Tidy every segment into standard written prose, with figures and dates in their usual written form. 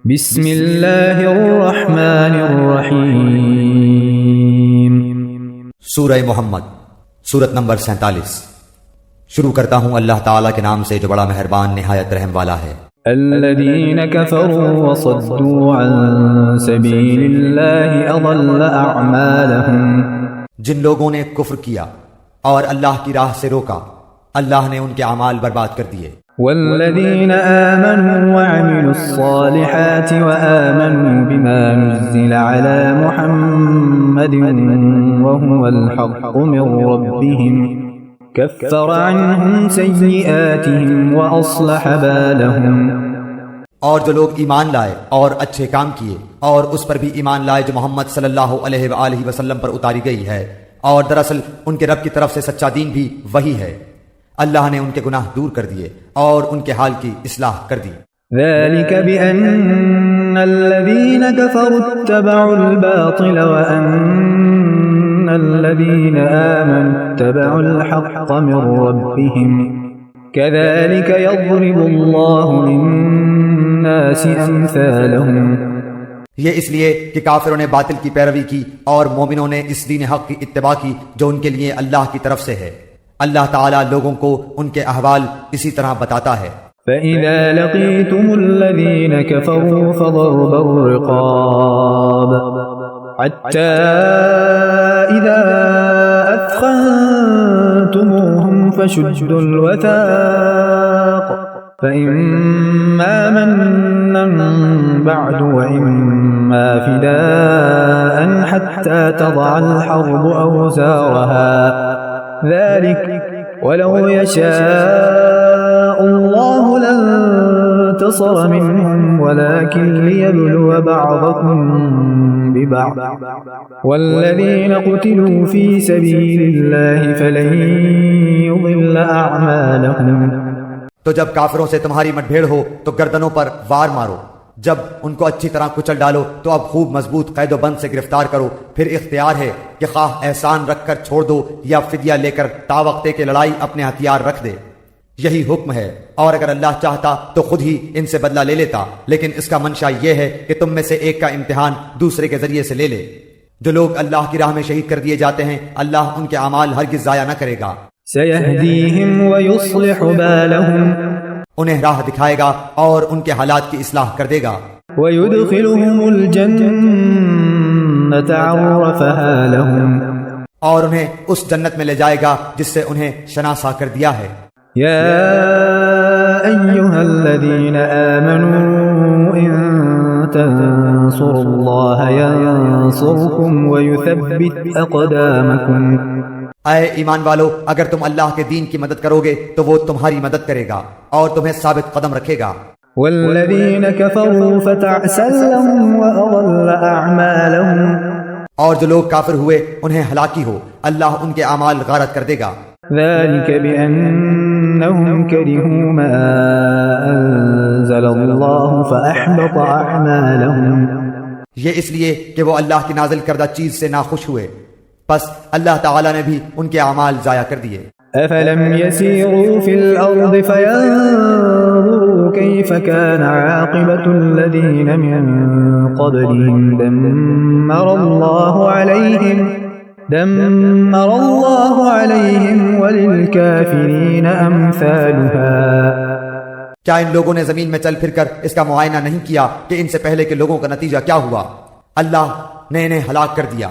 بسم اللہ الرحمن الرحیم۔ سورہ محمد، سورت نمبر 47۔ شروع کرتا ہوں اللہ تعالیٰ کے نام سے جو بڑا مہربان نہایت رحم والا ہے۔ الذین کفروا وصدوا عن سبیل اللہ اضل اعمالہم۔ جن لوگوں نے کفر کیا اور اللہ کی راہ سے روکا، اللہ نے ان کے اعمال برباد کر دیے۔ والذین آمنوا وعملوا الصالحات وآمنوا بما نزل على محمد وهو الحق من ربهم كفر عنهم سیئاتهم وأصلح بالهم۔ اور جو لوگ ایمان لائے اور اچھے کام کیے اور اس پر بھی ایمان لائے جو محمد صلی اللہ علیہ وآلہ وسلم پر اتاری گئی ہے، اور دراصل ان کے رب کی طرف سے سچا دین بھی وہی ہے، اللہ نے ان کے گناہ دور کر دیے اور ان کے حال کی اصلاح کر دی۔ ذلك بأن الذين كفروا اتبعوا الباطل وأن الذين آمنوا اتبعوا الحق من ربهم كذلك يضرب الله للناس أمثالهم۔ یہ اس لیے کہ کافروں نے باطل کی پیروی کی اور مومنوں نے اس دین حق کی اتباع کی جو ان کے لیے اللہ کی طرف سے ہے۔ اللہ تعالیٰ لوگوں کو ان کے احوال اسی طرح بتاتا ہے۔ فَإِذَا لَقِيتُمُ الَّذِينَ كَفَرُوا فَضَرْبَ الرِّقَابِ حَتَّى إِذَا أَثْخَنتُمُوهُمْ فَشُدُّوا الْوَثَاقَ فَإِمَّا مَنًّا بَعْدُ وَإِمَّا فِدَاءً حَتَّى تَضَعَ الْحَرْبُ أَوْزَارَهَا ذلك ولو يشاء الله لانتصر منهم ولكن ليبلو بعضكم ببعض والذين قتلوا في سبيل الله فلن يضل أعمالهم۔ تو جب کافروں سے تمہاری مٹ بھیڑ ہو تو گردنوں پر وار مارو، جب ان کو اچھی طرح کچل ڈالو تو اب خوب مضبوط قید و بند سے گرفتار کرو، پھر اختیار ہے کہ خواہ احسان رکھ کر چھوڑ دو یا فدیہ لے کر تا وقتے کے لڑائی اپنے ہتھیار رکھ دے، یہی حکم ہے۔ اور اگر اللہ چاہتا تو خود ہی ان سے بدلہ لے لیتا، لیکن اس کا منشا یہ ہے کہ تم میں سے ایک کا امتحان دوسرے کے ذریعے سے لے لے۔ جو لوگ اللہ کی راہ میں شہید کر دیے جاتے ہیں اللہ ان کے اعمال ہرگز ضائع نہ کرے گا۔ سَيَهْدِيهِمْ وَيُصْلِحُ بَالَهُمْ، انہیں راہ دکھائے گا اور ان کے حالات کی اصلاح کر دے گا۔ وَيُدْخِلُهُمُ الْجَنَّةَ عَرَّفَهَا لَهُمْ، اور انہیں اس جنت میں لے جائے گا جس سے انہیں شناسا کر دیا ہے۔ يا أيها الذين آمنوا إن تنصروا الله ينصركم ويثبت أقدامكم۔ اے ایمان والو، اگر تم اللہ کے دین کی مدد کرو گے تو وہ تمہاری مدد کرے گا اور تمہیں ثابت قدم رکھے گا۔ والذين كفروا فتعسا لهم وأضل أعمالهم، اور جو لوگ کافر ہوئے انہیں ہلاکی ہو، اللہ ان کے اعمال غارت کر دے گا۔ ذلك بأنهم كرهوا ما أنزل الله فأحبط أعمالهم، یہ اس لیے کہ وہ اللہ کی نازل کردہ چیز سے ناخوش ہوئے، پس اللہ تعالیٰ نے بھی ان کے اعمال ضائع کر دیے۔ أفلم يسيروا في الأرض فينظروا كيف كان عاقبة الذين من قبلهم دمر الله عليهم وللكافرين أمثالها۔ کیا ان لوگوں نے زمین میں چل پھر کر اس کا معائنہ نہیں کیا کہ ان سے پہلے کے لوگوں کا نتیجہ کیا ہوا؟ اللہ نے انہیں ہلاک کر دیا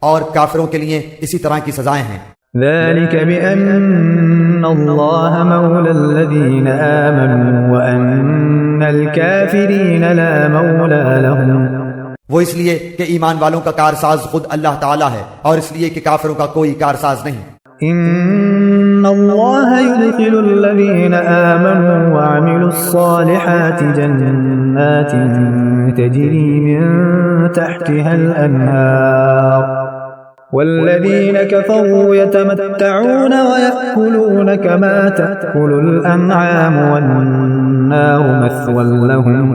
اور کافروں کے لیے اسی طرح کی سزائیں ہیں۔ ذلك بأن الله مولى الذين آمنوا وأن الكافرين لا مولى لهم، وہ اس لیے کہ ایمان والوں کا کارساز خود اللہ تعالیٰ ہے اور اس لیے کہ کافروں کا کوئی کارساز نہیں۔ ان الله يدخل الذين آمنوا وعملوا الصالحات جنات تجري من تحتها الأنهار والذين كفروا يتمتعون ويأكلون كما تأكل الأنعام والنار مثوى لهم۔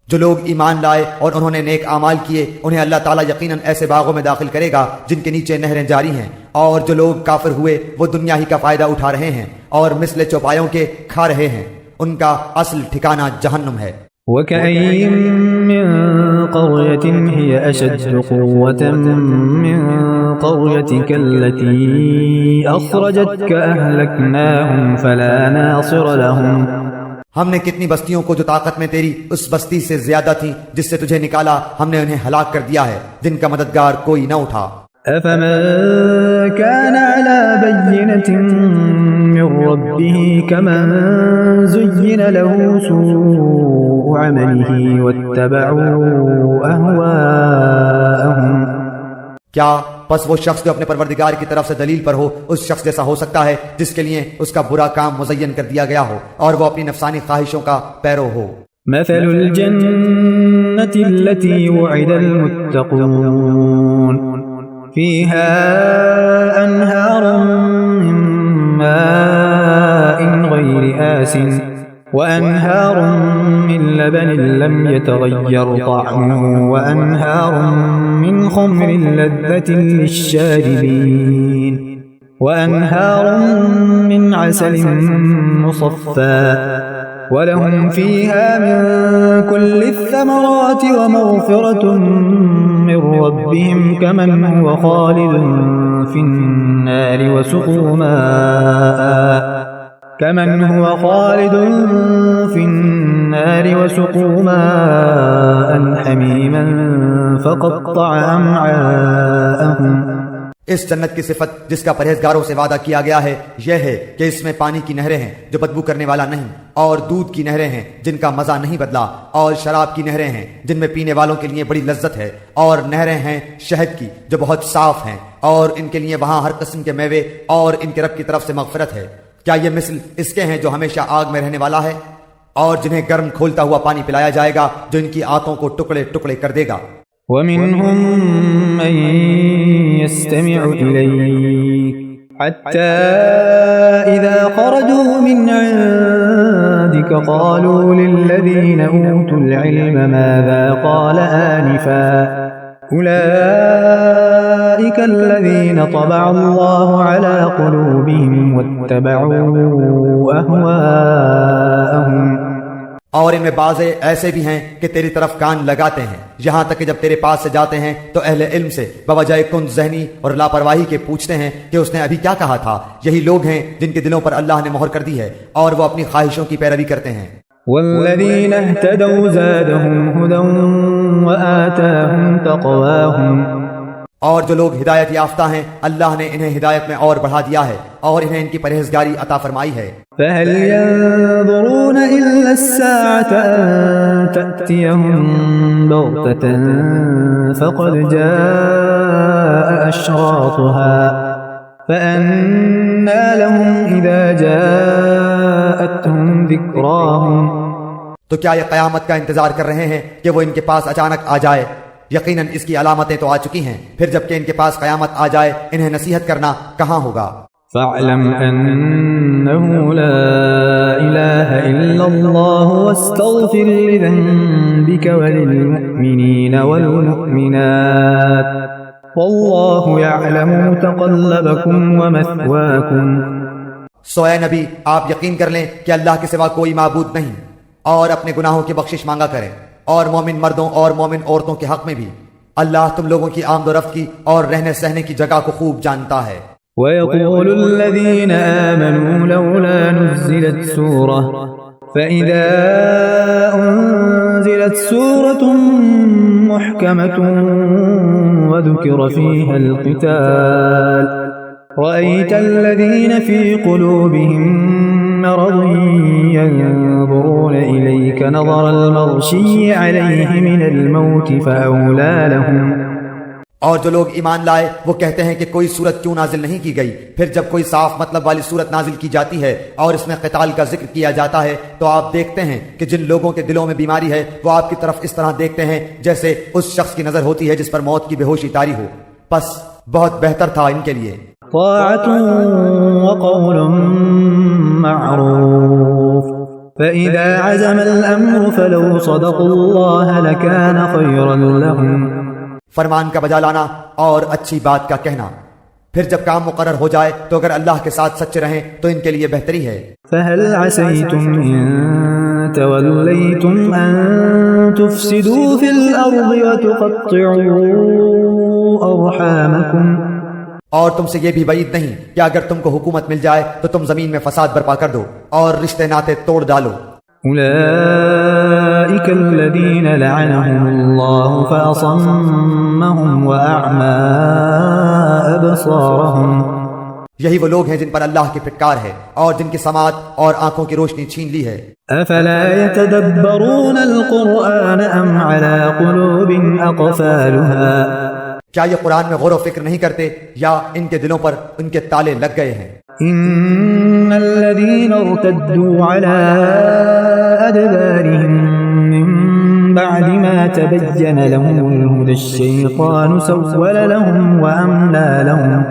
جو لوگ ایمان لائے اور انہوں نے نیک اعمال کیے انہیں اللہ تعالیٰ یقیناً ایسے باغوں میں داخل کرے گا جن کے نیچے نہریں جاری ہیں، اور جو لوگ کافر ہوئے وہ دنیا ہی کا فائدہ اٹھا رہے ہیں اور مثل چوپایوں کے کھا رہے ہیں، ان کا اصل ٹھکانہ جہنم ہے۔ وكأي من قرية هي أشد قوة من قريتك التي أخرجتك أهلكناهم فلا ناصر لهم ہم نے کتنی بستیوں کو جو طاقت میں تیری اس بستی سے زیادہ تھی جس سے تجھے نکالا ہم نے انہیں ہلاک کر دیا ہے جن کا مددگار کوئی نہ اٹھا أفمن كان على بينة من ربه كمن زين له سوء عمله واتبعوا أهواءهم کیا پس وہ شخص جو اپنے پروردگار کی طرف سے دلیل پر ہو اس شخص جیسا ہو سکتا ہے جس کے لیے اس کا برا کام مزین کر دیا گیا ہو اور وہ اپنی نفسانی خواہشوں کا پیرو ہو مثل الجنة التي وعد المتقون فيها أنهار من ماء غير آسن وأنهار من لبن لم يتغير طعمه وأنهار من خمر لذة للشاربين وأنهار من عسل مصفى ولهم فيها من كل الثمرات ومغفرة من ربهم كمن هو خالد في النار وسقوا ماء حميما فقطع أمعاءهم اس جنت کی صفت جس کا پرہیزگاروں سے وعدہ کیا گیا ہے یہ ہے کہ اس میں پانی کی نہریں ہیں جو بدبو کرنے والا نہیں اور دودھ کی نہریں ہیں جن کا مزہ نہیں بدلا اور شراب کی نہریں ہیں جن میں پینے والوں کے لیے بڑی لذت ہے اور نہریں ہیں شہد کی جو بہت صاف ہیں اور ان کے لیے وہاں ہر قسم کے میوے اور ان کے رب کی طرف سے مغفرت ہے کیا یہ مثل اس کے ہیں جو ہمیشہ آگ میں رہنے والا ہے اور جنہیں گرم کھولتا ہوا پانی پلایا جائے گا جو ان کی آنتوں کو ٹکڑے ٹکڑے کر دے گا ومنهم من يستمع إليك حتى إذا خرجوا من عندك قالوا للذين أوتوا العلم ماذا قال آنفا أولئك الذين طبع الله على قلوبهم واتبعوا أهواءهم اور ان میں بعض ایسے بھی ہیں کہ تیری طرف کان لگاتے ہیں یہاں تک کہ جب تیرے پاس سے جاتے ہیں تو اہل علم سے بوجہ کن ذہنی اور لاپرواہی کے پوچھتے ہیں کہ اس نے ابھی کیا کہا تھا یہی لوگ ہیں جن کے دلوں پر اللہ نے مہر کر دی ہے اور وہ اپنی خواہشوں کی پیروی کرتے ہیں والذین اہتدوا زادهم هدى وآتاهم تقواهم اور جو لوگ ہدایت یافتہ ہیں اللہ نے انہیں ہدایت میں اور بڑھا دیا ہے اور انہیں ان کی پرہیزگاری عطا فرمائی ہے فهل ينظرون إلا الساعة أن تأتيهم بغتة فقد جاء أشراطها فأنى لهم إذا جاءتهم ذكراهم تو کیا یہ قیامت کا انتظار کر رہے ہیں کہ وہ ان کے پاس اچانک آ جائے یقیناً اس کی علامتیں تو آ چکی ہیں پھر جب کہ ان کے پاس قیامت آ جائے انہیں نصیحت کرنا کہاں ہوگا فاعلم أنه لا إله إلا الله واستغفر لذنبك وللمؤمنين والمؤمنات والله يعلم متقلبكم ومثواكم سو اے نبی آپ یقین کر لیں کہ اللہ کے سوا کوئی معبود نہیں اور اپنے گناہوں کی بخشش مانگا کریں اور مومن مردوں اور مومن عورتوں کے حق میں بھی اللہ تم لوگوں کی آمد و رفت کی اور رہنے سہنے کی جگہ کو خوب جانتا ہے وَيَقُولُ الَّذِينَ آمَنُوا لَوْلَا نُزِّلَتْ سُورَةٌ فَإِذَا أُنزِلَتْ سُورَةٌ مُحْكَمَةٌ وَذُكِرَ فِيهَا الْقِتَالُ رَأَيْتَ الَّذِينَ فِي قُلُوبِهِم مرض ينظرون إليك نظر المغشي عليه من الموت فأولى لهم اور جو لوگ ایمان لائے وہ کہتے ہیں کہ کوئی صورت کیوں نازل نہیں کی گئی پھر جب کوئی صاف مطلب والی صورت نازل کی جاتی ہے اور اس میں قتال کا ذکر کیا جاتا ہے تو آپ دیکھتے ہیں کہ جن لوگوں کے دلوں میں بیماری ہے وہ آپ کی طرف اس طرح دیکھتے ہیں جیسے اس شخص کی نظر ہوتی ہے جس پر موت کی بے ہوشی طاری ہو پس بہت بہتر تھا ان کے لیے طاعة وقول معروف فإذا عزم الأمر فلو صدقوا الله لكان خيرا لهم فرمان کا بجا لانا اور اچھی بات کا کہنا پھر جب کام مقرر ہو جائے تو اگر اللہ کے ساتھ سچے رہیں تو ان کے لیے بہتری ہے۔ فهل عسيتم إن توليتم أن تفسدوا في الأرض وتقطعوا أرحامكم؟ اور تم سے یہ بھی بعید نہیں کہ اگر تم کو حکومت مل جائے تو تم زمین میں فساد برپا کر دو اور رشتے ناتے توڑ ڈالو۔ أولئك الذين لعنهم الله فأصمهم وأعمى أبصارهم۔ یہی وہ لوگ ہیں جن پر اللہ کی پھٹکار ہے اور جن کی سماعت اور آنکھوں کی روشنی چھین لی ہے۔ أفلا يتدبرون القرآن أم على قلوب أقفالها؟ کیا یہ قرآن میں غور و فکر نہیں کرتے یا ان کے دلوں پر ان کے تالے لگ گئے ہیں؟ إن الذين ارتدوا على أدبارهم من بعد ما تبين لهم الهدى الشيطان سول لهم وأملى لهم۔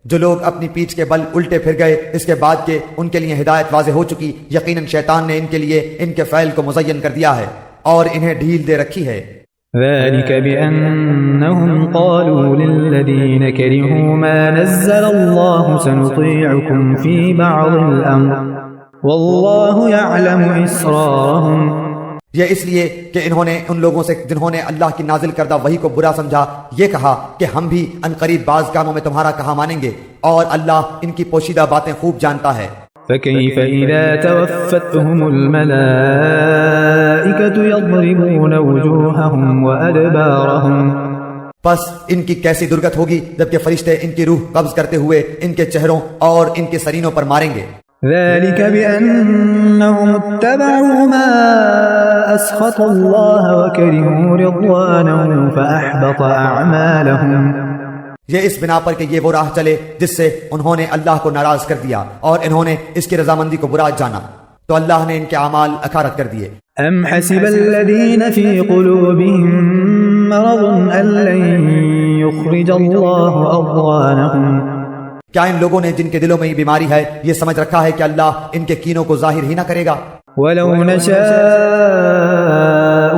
جو لوگ اپنی پیٹھ کے بل الٹے پھر گئے اس کے بعد کہ ان کے لیے ہدایت واضح ہو چکی، یقیناً شیطان نے ان کے لیے ان کے فعل کو مزین کر دیا ہے اور انہیں ڈھیل دے رکھی ہے۔ ذلك بأنهم قالوا للذين كرهوا ما نزل الله سنطيعكم في بعض الأمر والله يعلم إسرارهم۔ یہ اس لیے کہ انہوں نے ان لوگوں سے جنہوں نے اللہ کی نازل کردہ وحی کو برا سمجھا یہ کہا کہ ہم بھی عنقریب بعض کاموں میں تمہارا کہا مانیں گے، اور اللہ ان کی پوشیدہ باتیں خوب جانتا ہے۔ فكيف إذا توفتهم الملائكة يضربون وجوههم وأدبارهم؟ پس ان کی کیسی درگت ہوگی جبکہ فرشتے ان کی روح قبض کرتے ہوئے ان کے چہروں اور ان کے سرینوں پر ماریں گے۔ ذلك بأنهم اتبعوا ما أسخط الله وكرهوا رضوانه فأحبط أعمالهم۔ یہ اس بنا پر کہ یہ وہ راہ چلے جس سے انہوں نے اللہ کو ناراض کر دیا اور انہوں نے اس کی رضامندی کو برا جانا تو اللہ نے ان کے اعمال اکھارت کر دیے۔ أم حسب الذين في قلوبهم مرض أن لن يخرج الله أضغانهم؟ کیا ان لوگوں نے جن کے دلوں میں یہ بیماری ہے یہ سمجھ رکھا ہے کہ اللہ ان کے کینوں کو ظاہر ہی نہ کرے گا؟ ولو نشاء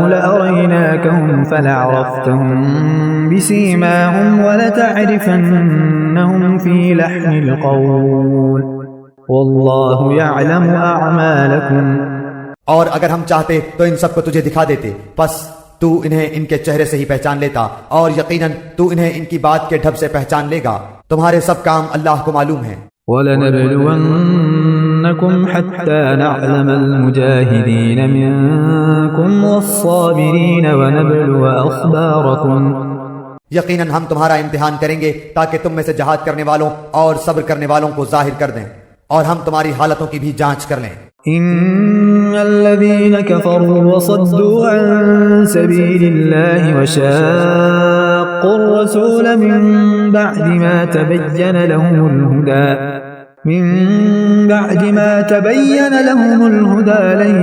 لأريناكهم فلعرفتهم بسيماهم ولتعرفنهم في لحن القول والله يعلم أعمالكم۔ اور اگر ہم چاہتے تو ان سب کو تجھے دکھا دیتے، پس تو انہیں ان کے چہرے سے ہی پہچان لیتا اور یقیناً تو انہیں ان کی بات کے ڈھب سے پہچان لے گا۔ تمہارے سب کام اللہ کو معلوم ہیں۔ وَلَنَبْلُوَنَّكُمْ حَتَّى نَعْلَمَ الْمُجَاهِدِينَ مِنكُمْ وَالصَّابِرِينَ وَنَبْلُوَ أَخْبَارَكُمْ۔ یقیناً ہم تمہارا امتحان کریں گے تاکہ تم میں سے جہاد کرنے والوں اور صبر کرنے والوں کو ظاہر کر دیں اور ہم تمہاری حالتوں کی بھی جانچ کر لیں۔ إن الذين كفروا وصدوا عن سبيل الله وشاقوا الرسول من بعد ما تبين لهم الهدى لن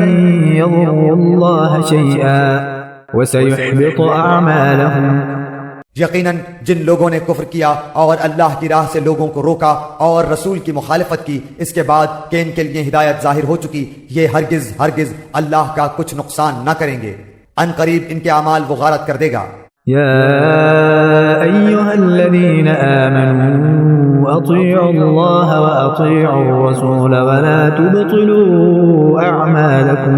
يضروا الله شيئا وسيحبط أعمالهم۔ یقیناً جن لوگوں نے کفر کیا اور اللہ کی راہ سے لوگوں کو روکا اور رسول کی مخالفت کی اس کے بعد کہ ان کے لیے ہدایت ظاہر ہو چکی، یہ ہرگز ہرگز اللہ کا کچھ نقصان نہ کریں گے، ان قریب ان کے اعمال وہ غارت کر دے گا۔ يا أيها الذين آمنوا أطيعوا الله وأطيعوا الرسول ولا تبطلوا أعمالكم۔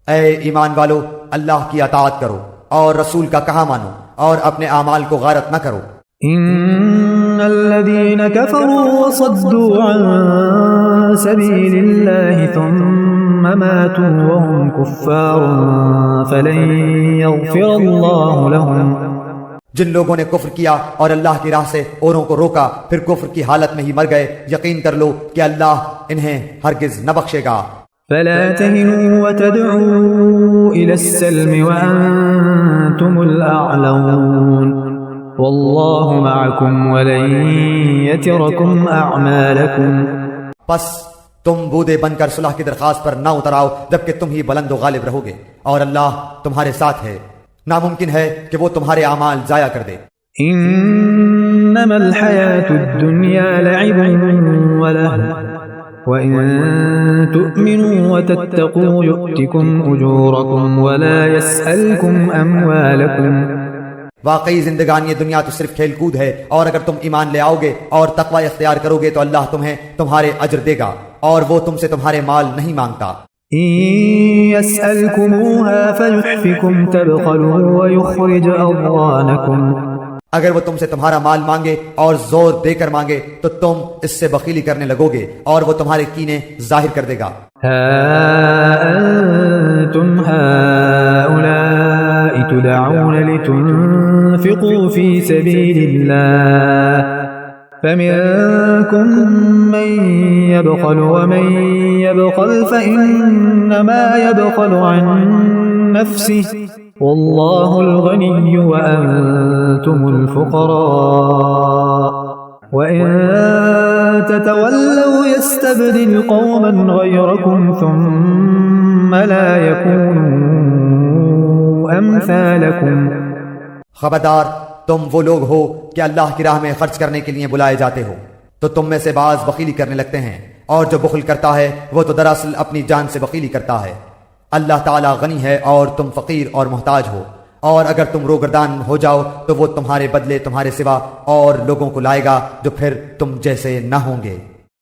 اے ایمان والو، اللہ کی اطاعت کرو اور رسول کا کہا مانو اور اپنے اعمال کو غارت نہ کرو۔ إن الذين كفروا وصدوا عن سبيل الله ثم ماتوا وهم كفار فلن يغفر الله لهم۔ جن لوگوں نے کفر کیا اور اللہ کی راہ سے اوروں کو روکا پھر کفر کی حالت میں ہی مر گئے، یقین کر لو کہ اللہ انہیں ہرگز نہ بخشے گا۔ فلا تهنوا وتدعوا إلى السلم وأنتم الأعلون والله معكم ولن يتركم أعمالكم۔ پس تم بودے بن کر صلح کی درخواست پر نہ اتراؤ جبکہ تم ہی بلند و غالب رہو گے، اور اللہ تمہارے ساتھ ہے، ناممکن ہے کہ وہ تمہارے اعمال ضائع کر دے۔ إنما الحياة الدنيا لعب ولهو وَإِن تُؤْمِنُوا وَتَتَّقُوا يُؤْتِكُمْ أُجُورَكُمْ وَلَا يَسْأَلْكُمْ أَمْوَالَكُمْ۔ واقعی زندگانی دنیا تو صرف کھیل کود ہے، اور اگر تم ایمان لے آؤ گے اور تقوی اختیار کرو گے تو اللہ تمہیں تمہارے اجر دے گا، اور وہ تم سے تمہارے مال نہیں مانگتا۔ إن يسألكموها فيحفكم تبخلوا ويخرج أضغانكم اگر وہ تم سے تمہارا مال مانگے اور زور دے کر مانگے تو تم اس سے بخیلی کرنے لگو گے، اور وہ تمہارے کینے ظاہر کر دے گا۔ ها أنتم هؤلاء تدعون لتنفقوا في سبيل الله فمنكم من يبخل ومن يبخل فإنما يبخل عن نفسه والله الغني وأنتم الفقراء وإن تتولوا يستبدل قوما غيركم ثم لا يكونوا أمثالكم۔ خبردار، تم وہ لوگ ہو کہ اللہ کی راہ میں خرچ کرنے کے لیے بلائے جاتے ہو تو تم میں سے بعض بخیلی کرنے لگتے ہیں، اور جو بخل کرتا ہے وہ تو دراصل اپنی جان سے بخیلی کرتا ہے۔ اللہ تعالیٰ غنی ہے اور تم فقیر اور محتاج ہو، اور اگر تم روگردان ہو جاؤ تو وہ تمہارے بدلے تمہارے سوا اور لوگوں کو لائے گا جو پھر تم جیسے نہ ہوں گے۔